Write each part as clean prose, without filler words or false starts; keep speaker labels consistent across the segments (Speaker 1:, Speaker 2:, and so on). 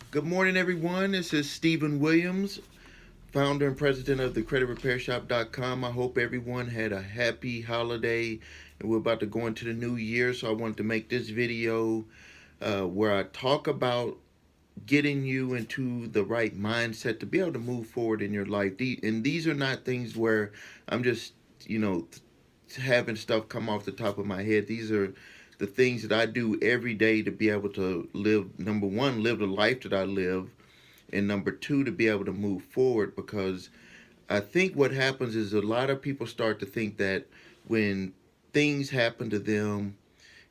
Speaker 1: Good morning, everyone. This is Stephen Williams, founder and president of the creditrepairshop.com. I hope everyone had a happy holiday, and we're about to go into the new year. So I wanted to make this video where I talk about getting you into the right mindset to be able to move forward in your life. And these are not things where I'm just, having stuff come off the top of my head. These are the things that I do every day to be able to live, number one, live the life that I live, and number two, to be able to move forward. Because I think what happens is a lot of people start to think that when things happen to them,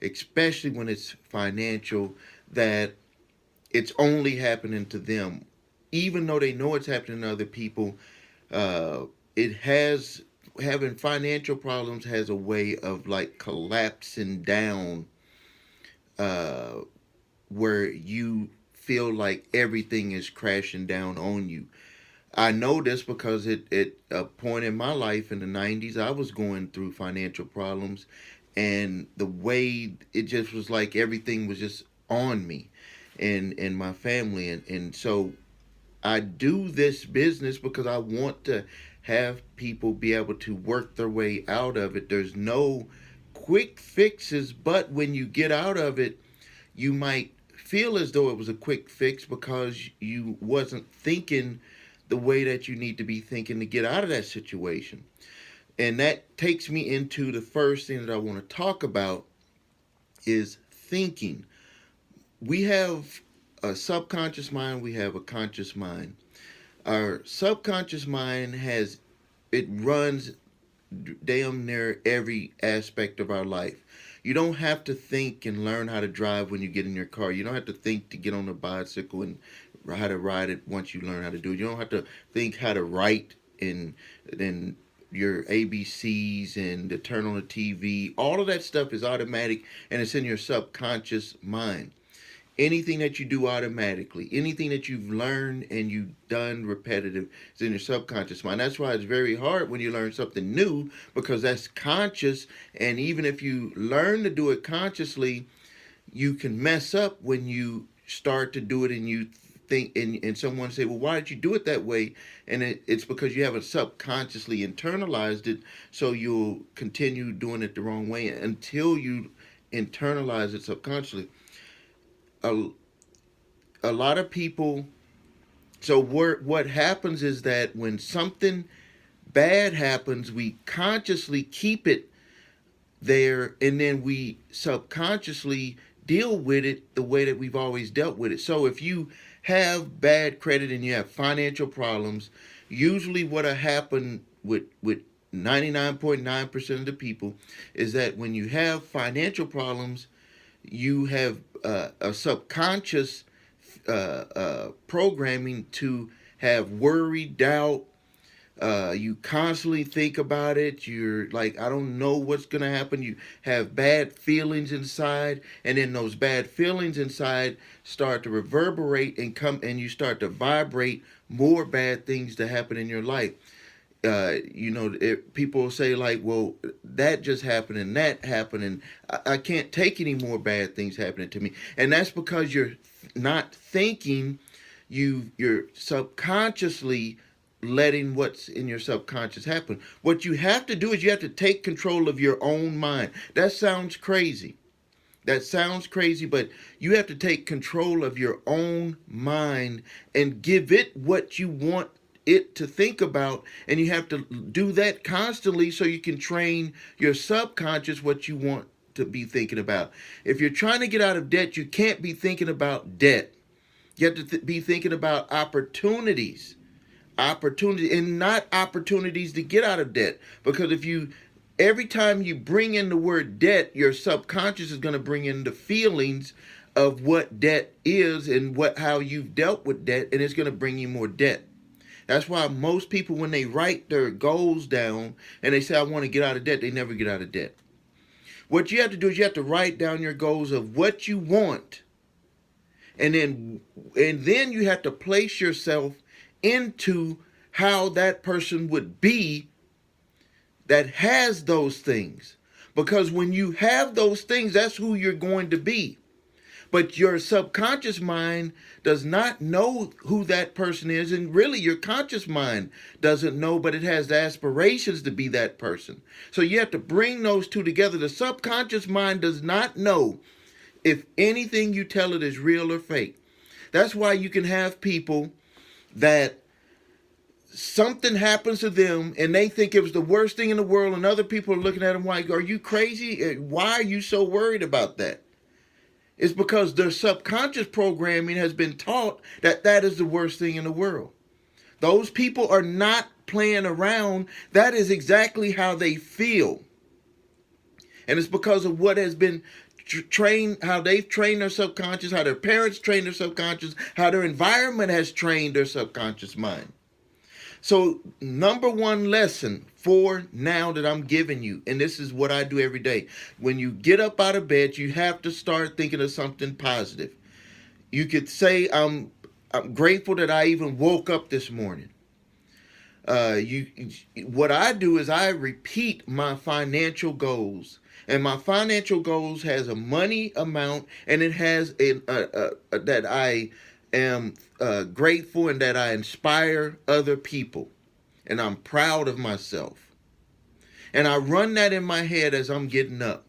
Speaker 1: especially when it's financial, that it's only happening to them, even though they know it's happening to other people. It has Having financial problems has a way of like collapsing down, uh, where you feel like everything is crashing down on you. I know this because at a point in my life in the 90s, I was going through financial problems, and the way it just was like everything was just on me and my family. And so I do this business because I want to have people be able to work their way out of it. There's no quick fixes, but when you get out of it, you might feel as though it was a quick fix because you wasn't thinking the way that you need to be thinking to get out of that situation. And that takes me into the first thing that I want to talk about is thinking. We have a subconscious mind, we have a conscious mind. Our subconscious mind it runs damn near every aspect of our life. You don't have to think and learn how to drive when you get in your car. You don't have to think to get on a bicycle and how to ride it once you learn how to do it. You don't have to think how to write and your ABCs and to turn on the TV. All of that stuff is automatic and it's in your subconscious mind. Anything that you do automatically, anything that you've learned and you've done repetitive is in your subconscious mind. That's why it's very hard when you learn something new, because that's conscious. And even if you learn to do it consciously, you can mess up when you start to do it and you think, and someone say, well, why did you do it that way? And it's because you haven't subconsciously internalized it. So you'll continue doing it the wrong way until you internalize it subconsciously. A, a lot of people, so what happens is that when something bad happens, we consciously keep it there, and then we subconsciously deal with it the way that we've always dealt with it. So if you have bad credit and you have financial problems, usually what'll happen with 99.9% of the people is that when you have financial problems, you have a subconscious programming to have worry, doubt. You constantly think about it. You're like, I don't know what's going to happen. You have bad feelings inside, and then those bad feelings inside start to reverberate and and you start to vibrate more bad things to happen in your life. People say like, well, that just happened and that happened, and I can't take any more bad things happening to me. And that's because you're not thinking. You're subconsciously letting what's in your subconscious happen. What you have to do is you have to take control of your own mind. That sounds crazy. That sounds crazy, but you have to take control of your own mind and give it what you want it to think about. And you have to do that constantly so you can train your subconscious what you want to be thinking about. If you're trying to get out of debt, you can't be thinking about debt. You have to be thinking about opportunity and not opportunities to get out of debt. Because if you every time you bring in the word debt, your subconscious is going to bring in the feelings of what debt is and what how you've dealt with debt, and it's going to bring you more debt. That's why most people, when they write their goals down and they say I want to get out of debt, they never get out of debt. What you have to do is you have to write down your goals of what you want, and then you have to place yourself into how that person would be that has those things. Because when you have those things, that's who you're going to be. But your subconscious mind does not know who that person is. And really, your conscious mind doesn't know, but it has the aspirations to be that person. So you have to bring those two together. The subconscious mind does not know if anything you tell it is real or fake. That's why you can have people that something happens to them and they think it was the worst thing in the world, and other people are looking at them like, are you crazy? Why are you so worried about that? It's because their subconscious programming has been taught that that is the worst thing in the world. Those people are not playing around. That is exactly how they feel. And it's because of what has been trained, how they've trained their subconscious, how their parents trained their subconscious, how their environment has trained their subconscious mind. So number one lesson for now that I'm giving you, and this is what I do every day. When you get up out of bed, you have to start thinking of something positive. You could say, I'm grateful that I even woke up this morning. What I do is I repeat my financial goals. And my financial goals has a money amount, and it has that I am grateful and that I inspire other people. And I'm proud of myself. And I run that in my head as I'm getting up.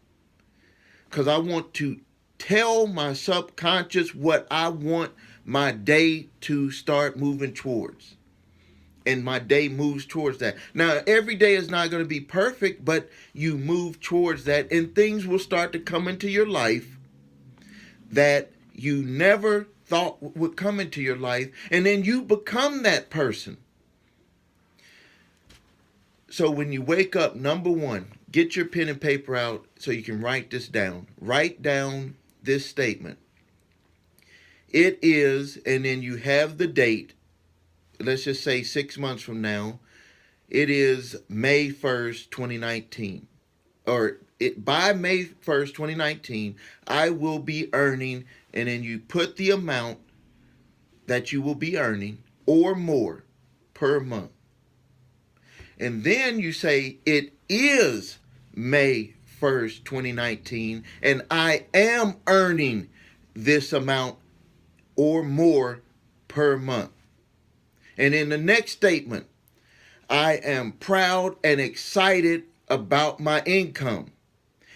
Speaker 1: Because I want to tell my subconscious what I want my day to start moving towards. And my day moves towards that. Now, every day is not going to be perfect, but you move towards that, and things will start to come into your life that you never thought would come into your life, and then you become that person. So when you wake up, number one, get your pen and paper out so you can write this down. Write down this statement. It is, and then you have the date. Let's just say 6 months from now, it is May 1st, 2019. By May 1st, 2019, I will be earning, and then you put the amount that you will be earning or more per month. And then you say, it is May 1st, 2019, and I am earning this amount or more per month. And in the next statement, I am proud and excited about my income.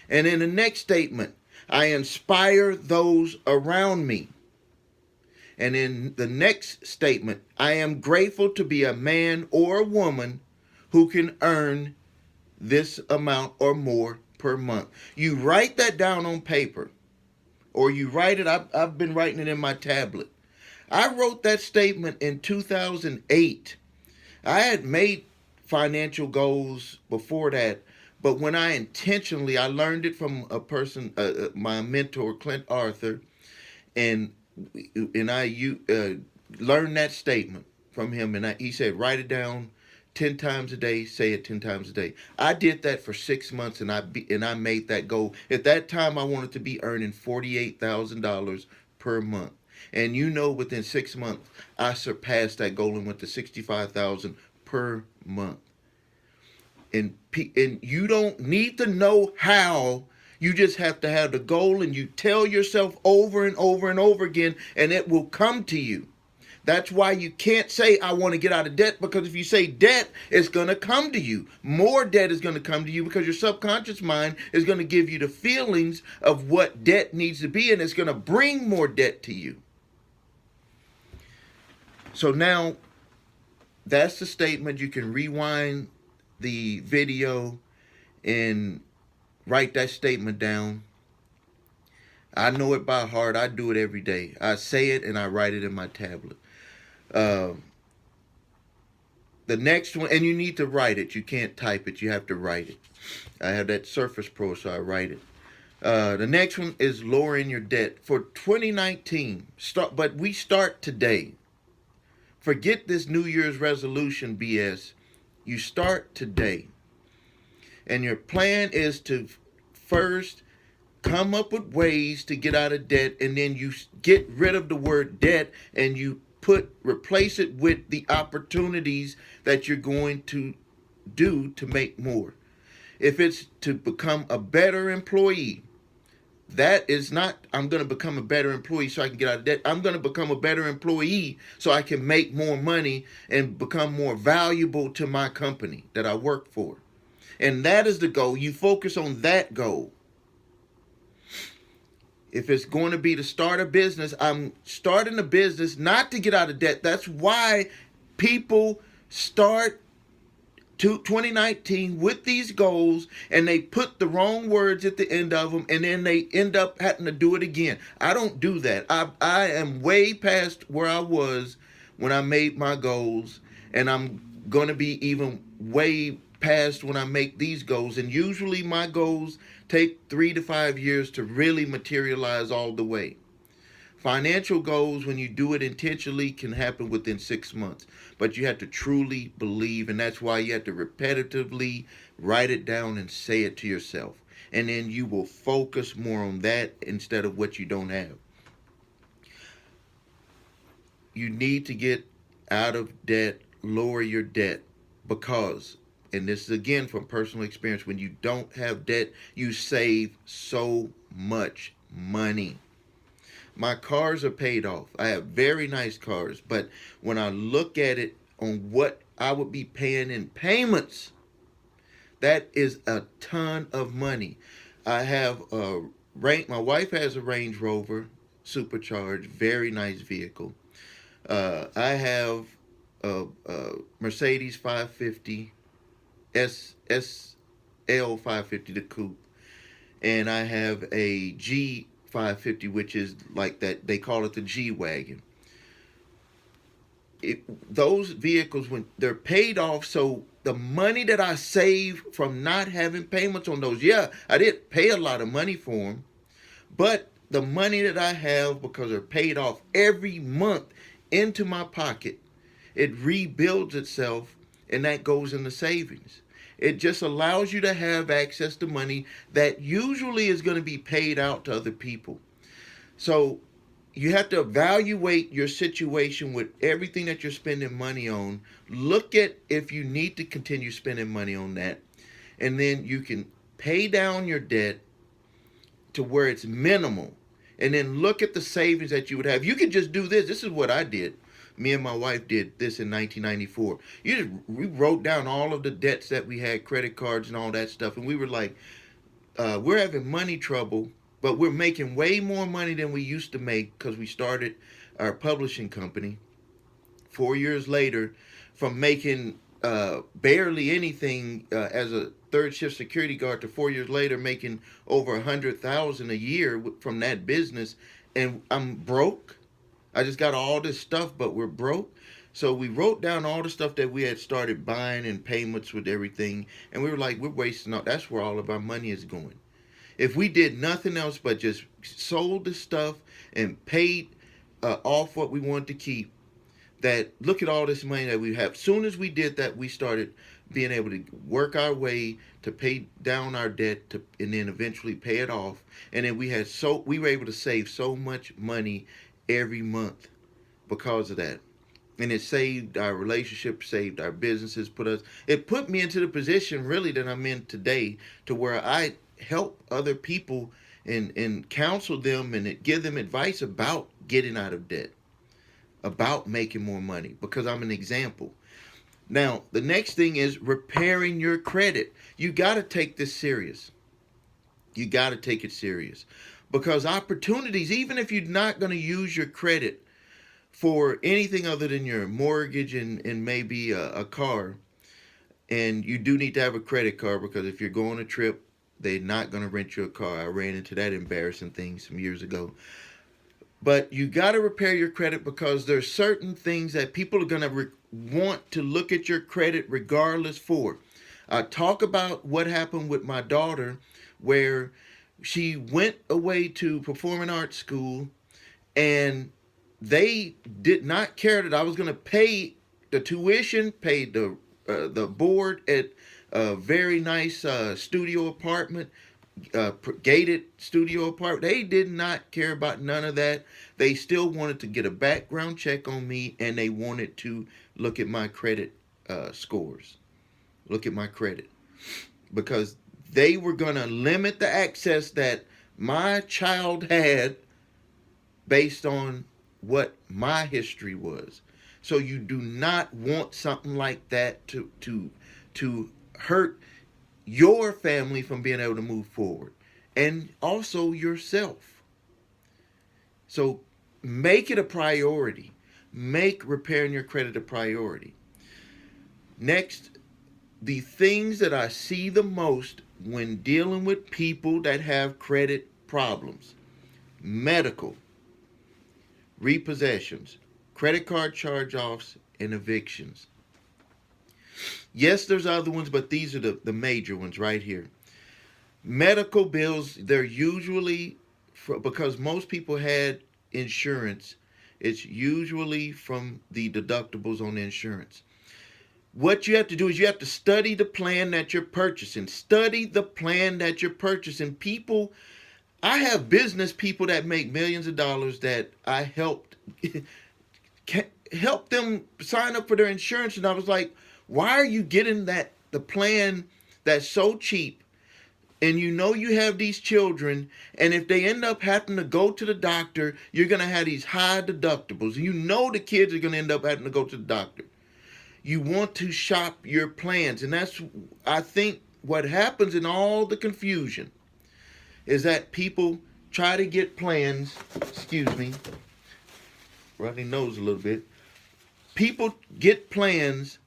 Speaker 1: And in the next statement, I inspire those around me. And in the next statement, I am grateful to be a man or a woman who can earn this amount or more per month. You write that down on paper, or you write it. I've been writing it in my tablet. I wrote that statement in 2008. I had made financial goals before that, but when I learned it from a person, my mentor, Clint Arthur, and I learned that statement from him, and he said, write it down 10 times a day, say it 10 times a day. I did that for 6 months, and I made that goal. At that time, I wanted to be earning $48,000 per month. And within 6 months, I surpassed that goal and went to $65,000 per month. And you don't need to know how. You just have to have the goal, and you tell yourself over and over and over again, and it will come to you. That's why you can't say, I want to get out of debt, because if you say debt, it's going to come to you. More debt is going to come to you because your subconscious mind is going to give you the feelings of what debt needs to be, and it's going to bring more debt to you. So now, that's the statement. You can rewind the video and write that statement down. I know it by heart. I do it every day. I say it and I write it in my tablet. The next one, and you need to write it. You can't type it. You have to write it. I have that Surface Pro, so I write it. The next one is lowering your debt for 2019. But we start today. Forget this New Year's resolution BS. You start today. And your plan is to first come up with ways to get out of debt, and then you get rid of the word debt and you replace it with the opportunities that you're going to do to make more. If it's to become a better employee, That is not, I'm going to become a better employee so I can get out of debt. I'm going to become a better employee so I can make more money and become more valuable to my company that I work for. And that is the goal. You focus on that goal. If it's going to be to start a business, I'm starting a business not to get out of debt. That's why people start 2019 with these goals and they put the wrong words at the end of them, and then they end up having to do it again. I don't do that. I am way past where I was when I made my goals, and I'm going to be even way past when I make these goals. And usually my goals take 3 to 5 years to really materialize all the way. Financial goals, when you do it intentionally, can happen within 6 months. But you have to truly believe, and that's why you have to repetitively write it down and say it to yourself. And then you will focus more on that instead of what you don't have. You need to get out of debt, lower your debt, because, and this is again from personal experience, when you don't have debt, you save so much money. My cars are paid off. I have very nice cars, but when I look at it on what I would be paying in payments, that is a ton of money. I have a my wife has a Range Rover supercharged, very nice vehicle. I have a Mercedes 550 SL 550, the coupe, and I have a G 550, which is like that, they call it the G wagon. Those vehicles, when they're paid off, so the money that I save from not having payments on those, yeah, I did pay a lot of money for them, but the money that I have, because they're paid off every month into my pocket, it rebuilds itself, and that goes into savings. It just allows you to have access to money that usually is going to be paid out to other people. So you have to evaluate your situation with everything that you're spending money on. Look at if you need to continue spending money on that. And then you can pay down your debt to where it's minimal. And then look at the savings that you would have. You could just do this. This is what I did. Me and my wife did this in 1994. We wrote down all of the debts that we had, credit cards and all that stuff. And we were like, we're having money trouble, but we're making way more money than we used to make because we started our publishing company 4 years later, from making barely anything as a third shift security guard to 4 years later making over 100,000 a year from that business. And I'm broke. I just got all this stuff, but we're broke. So we wrote down all the stuff that we had started buying and payments with everything. And we were like, we're wasting all, that's where all of our money is going. If we did nothing else but just sold the stuff and paid off what we wanted to keep, that look at all this money that we have. Soon as we did that, we started being able to work our way to pay down our debt to, and then eventually pay it off. And then we were able to save so much money every month because of that. And it saved our relationship, saved our businesses, it put me into the position really that I'm in today, to where I help other people and counsel them and give them advice about getting out of debt, about making more money, because I'm an example. Now, the next thing is repairing your credit. You got to take this serious. You got to take it serious, because opportunities, even if you're not going to use your credit for anything other than your mortgage and maybe a car, and you do need to have a credit card, because if you're going on a trip, they're not going to rent you a car. I ran into that embarrassing thing some years ago. But you got to repair your credit, because there's certain things that people are going to want to look at your credit regardless for. I talk about what happened with my daughter, where she went away to performing arts school, and they did not care that I was going to pay the tuition, pay the board at a very nice studio apartment, gated studio apartment. They did not care about none of that. They still wanted to get a background check on me, and they wanted to look at my credit scores, look at my credit, because they were going to limit the access that my child had based on what my history was. So you do not want something like that to hurt your family from being able to move forward, and also yourself. So make it a priority. Make repairing your credit a priority. Next, the things that I see the most when dealing with people that have credit problems: medical, repossessions, credit card charge offs, and evictions. Yes, there's other ones, but these are the major ones right here. Medical bills, they're usually, because most people had insurance, it's usually from the deductibles on the insurance. What you have to do is you have to study the plan that you're purchasing. Study the plan that you're purchasing. People, I have business people that make millions of dollars that I helped help them sign up for their insurance, and I was like, why are you getting the plan that's so cheap, and you know you have these children, and if they end up having to go to the doctor, you're going to have these high deductibles, and you know the kids are going to end up having to go to the doctor. You want to shop your plans, and that's, I think, what happens in all the confusion is that people try to get plans. Excuse me, running nose a little bit. People get plans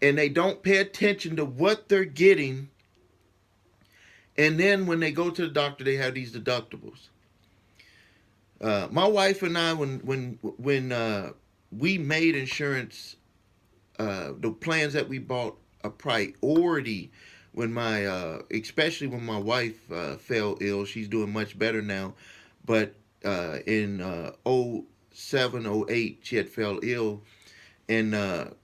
Speaker 1: and they don't pay attention to what they're getting, and then when they go to the doctor, they have these deductibles. My wife and I, when we made insurance, the plans that we bought a priority when especially when my wife fell ill. She's doing much better now, but in 07, 08, she had fell ill, and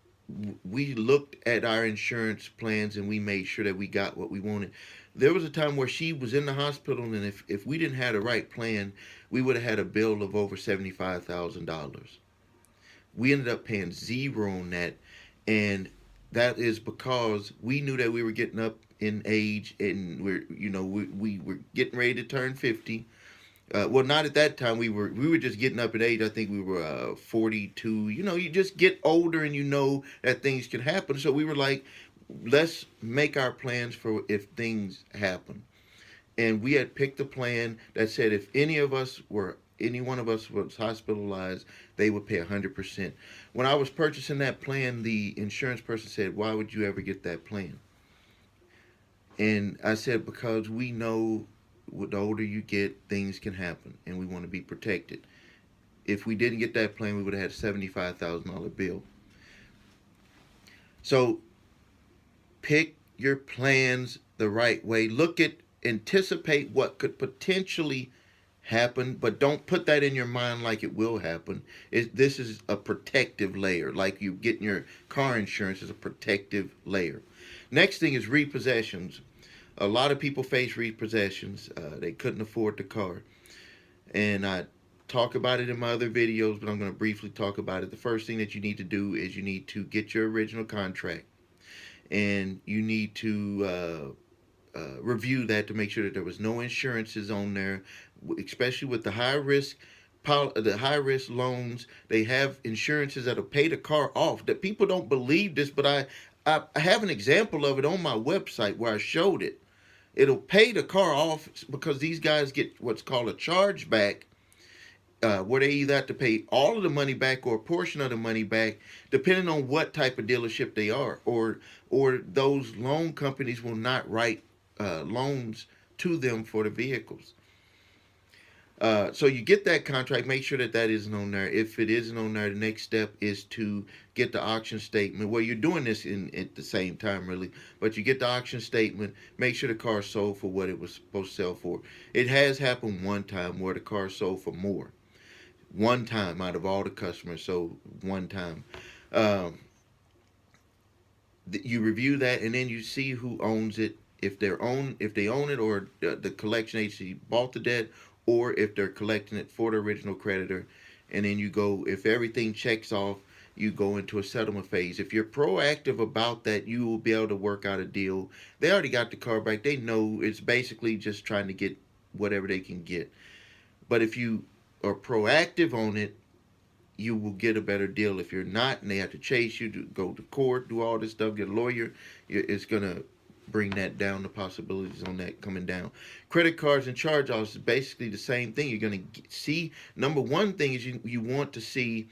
Speaker 1: we looked at our insurance plans and we made sure that we got what we wanted. There was a time where she was in the hospital, and if we didn't have the right plan, we would have had a bill of over $75,000. We ended up paying zero on that, and that is because we knew that we were getting up in age, and we were getting ready to turn 50. Well, not at that time. We were just getting up in age. I think we were 42. You just get older, and you know that things can happen. So we were like, let's make our plans for if things happen. And we had picked a plan that said if any one of us was hospitalized, they would pay 100%. When I was purchasing that plan, the insurance person said, "Why would you ever get that plan?" And I said, because we know the older you get, things can happen, and we want to be protected. If we didn't get that plan, we would have had a $75,000 bill. So pick your plans the right way. Anticipate what could potentially happen, but don't put that in your mind like it will happen. This is a protective layer, like you getting your car insurance is a protective layer. Next thing is repossessions. A lot of people face repossessions. They couldn't afford the car, and I talk about it in my other videos, but I'm going to briefly talk about it. The first thing that you need to do is you need to get your original contract, and you need to review that to make sure that there was no insurances on there, especially with the high risk loans. They have insurances that'll pay the car off. That people don't believe this, but I have an example of it on my website where I showed it. It'll pay the car off because these guys get what's called a chargeback, where they either have to pay all of the money back or a portion of the money back, depending on what type of dealership they are, or those loan companies will not write loans to them for the vehicles. So you get that contract, make sure that that isn't on there. If it isn't on there, the next step is to get the auction statement. Well, you're doing this at the same time, really, but you get the auction statement, make sure the car sold for what it was supposed to sell for. It has happened one time where the car sold for more. One time out of all the customers, so one time. Um, you review that, and then you see who owns it. If they own it, or the collection agency bought the debt, or if they're collecting it for the original creditor, and then you go. If everything checks off, you go into a settlement phase. If you're proactive about that, you will be able to work out a deal. They already got the car back. They know it's basically just trying to get whatever they can get. But if you are proactive on it, you will get a better deal. If you're not, and they have to chase you to go to court, do all this stuff, get a lawyer, it's gonna bring that down. The possibilities on that coming down. Credit cards and charge-offs is basically the same thing. You're gonna see. Number one thing is you want to see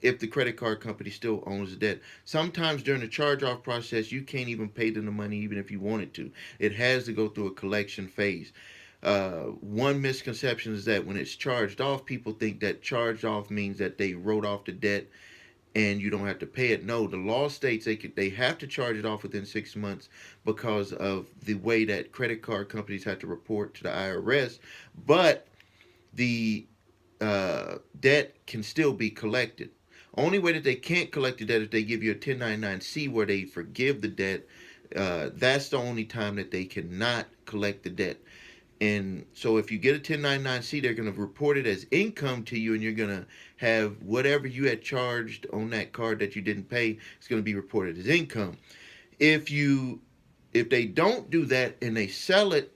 Speaker 1: if the credit card company still owns the debt. Sometimes during the charge-off process, you can't even pay them the money even if you wanted to. It has to go through a collection phase. One misconception is that when it's charged off, people think that charged off means that they wrote off the debt and you don't have to pay it. No, the law states they have to charge it off within 6 months because of the way that credit card companies have to report to the IRS. But the debt can still be collected. Only way that they can't collect the debt is if they give you a 1099-C where they forgive the debt. That's the only time that they cannot collect the debt. And so if you get a 1099-C, they're going to report it as income to you, and you're going to have whatever you had charged on that card that you didn't pay, it's going to be reported as income. If they don't do that and they sell it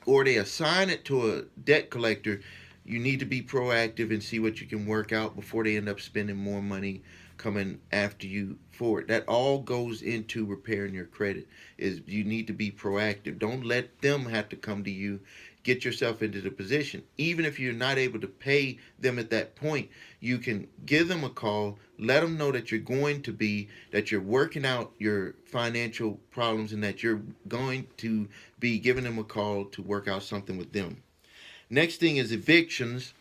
Speaker 1: or they assign it to a debt collector, you need to be proactive and see what you can work out before they end up spending more money coming after you for it. That all goes into repairing your credit. Is you need to be proactive. Don't let them have to come to you. Get yourself into the position. Even if you're not able to pay them at that point, you can give them a call, let them know that that you're working out your financial problems and that you're going to be giving them a call to work out something with them. Next thing is evictions.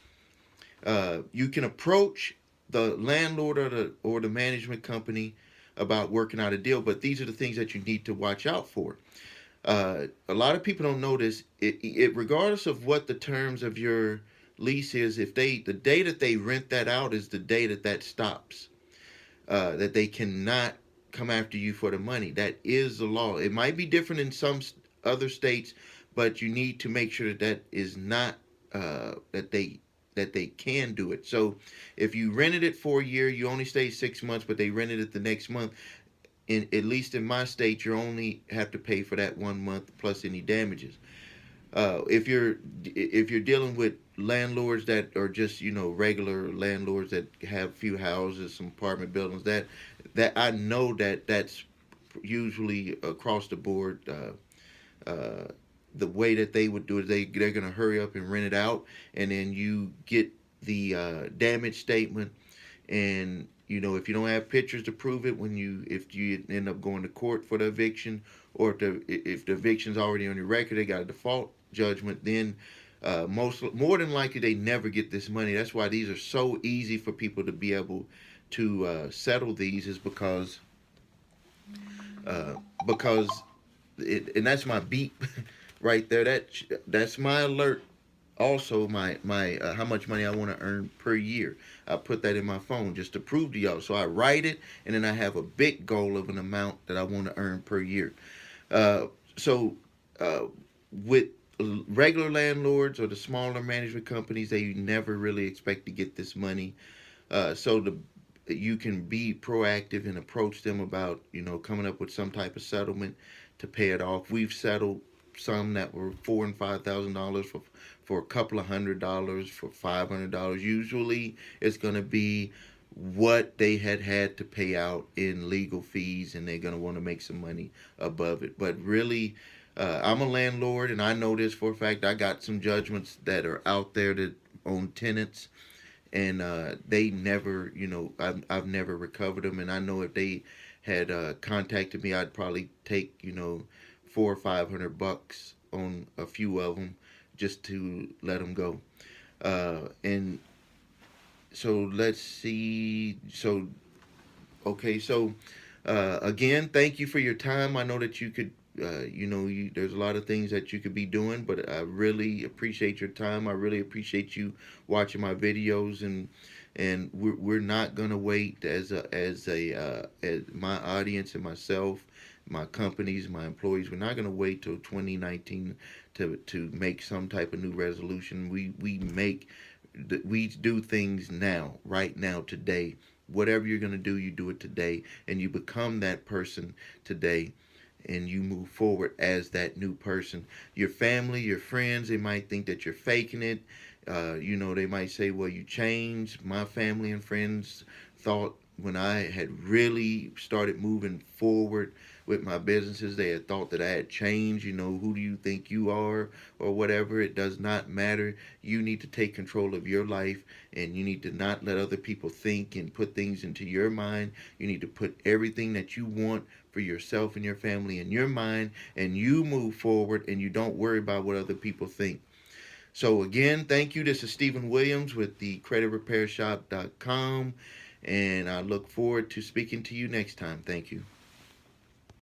Speaker 1: You can approach the landlord or the management company about working out a deal, but these are the things that you need to watch out for. A lot of people don't know this. Regardless of what the terms of your lease is, if the day that they rent that out is the day that stops, that they cannot come after you for the money. That is the law. It might be different in some other states, but you need to make sure that is not that they can do it. So if you rented it for a year, you only stay 6 months, but they rented it the next month. At least in my state, you only have to pay for that 1 month plus any damages. If you're dealing with landlords that are just regular landlords that have a few houses, some apartment buildings, that I know that's usually across the board. The way that they would do it, they're gonna hurry up and rent it out, and then you get the damage statement, and if you don't have pictures to prove it if you end up going to court for the eviction, or if the eviction's already on your record, they got a default judgment, then more than likely they never get this money. That's why these are so easy for people to be able to settle these, is because because and that's my beep right there. That's my alert. Also, my how much money I want to earn per year. I put that in my phone just to prove to y'all. So I write it, and then I have a big goal of an amount that I want to earn per year. So with regular landlords or the smaller management companies, they never really expect to get this money. You can be proactive and approach them about coming up with some type of settlement to pay it off. We've settled some that were $4,000 and $5,000 for a couple of $100, for $500. Usually it's going to be what they had to pay out in legal fees, and they're going to want to make some money above it. But really, I'm a landlord, and I know this for a fact. I got some judgments that are out there that own tenants, and they never, I've never recovered them. And I know if they had contacted me, I'd probably take, $400 or $500 on a few of them just to let them go. And so let's see. So, okay. So, again, thank you for your time. I know that you could, there's a lot of things that you could be doing, but I really appreciate your time. I really appreciate you watching my videos, and we're not gonna wait as my audience and myself, my companies, my employees. We're not gonna wait till 2019 to make some type of new resolution. We do things now, right now, today. Whatever you're gonna do, you do it today, and you become that person today. and you move forward as that new person. Your family, your friends, they might think that you're faking it. They might say, well, you changed. My family and friends thought when I had really started moving forward with my businesses, they had thought that I had changed. Who do you think you are, or whatever? It does not matter. You need to take control of your life, and you need to not let other people think and put things into your mind. You need to put everything that you want for yourself and your family in your mind, and you move forward, and you don't worry about what other people think. So again, thank you. This is Stephen Williams with the creditrepairshop.com, and I look forward to speaking to you next time. Thank you.